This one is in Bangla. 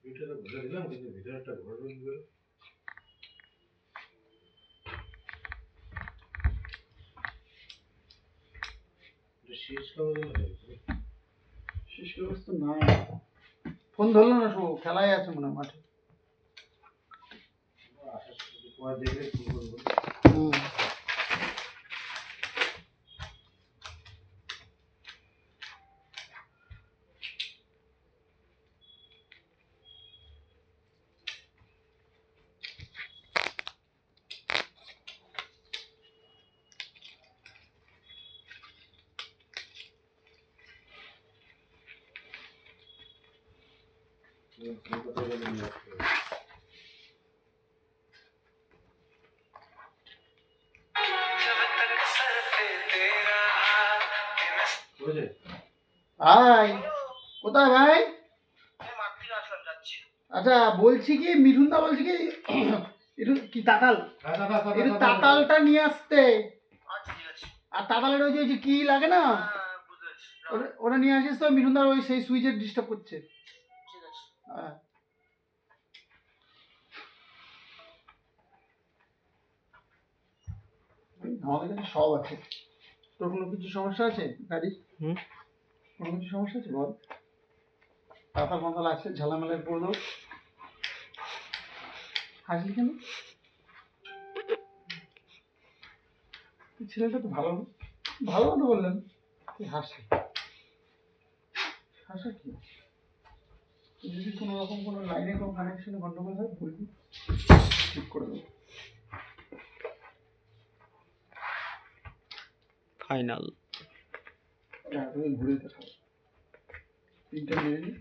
ভিতরে ঘুরে দিলাম, কিন্তু ভিতরে একটা ঘর রইল। শেষ ব্যবস্থা নাই। ফোন ধরলো না, শুভ খেলায় আছে মনে হয় মাঠে। দেখলে ফোন করবো। কোথায় ভাই? আচ্ছা বলছি কি, মিঠুন দা বলছি কি একটু কি তাতালটা নিয়ে আসতে। আর তাতালের ওই যে কি লাগে না, ওটা নিয়ে আসিস তো। মিঠুন দা ওই সেই সুইচের ডিস্টার্ব করছে। হ্যাঁ আমাদের কাছে সব আছে। তোর কোনো কিছু সমস্যা আছে গাড়ির? কোনো কিছু সমস্যা আছে বল। তাতাল মাতাল আছে, ঝালামেলার পড়ে দাও। হাসলি কেন? ছেলেটা তো ভালো, ভালো মতো বললেন, তুই হাসলি। হাসা কি? যদি কোনো রকম কোনো লাইনে কোনো কানেকশনে গন্ডগোল হয় বলবি, ঠিক করে দেবো। ফাইনাল তুমি ঘুরে দেখাবো 3টা মিনিট।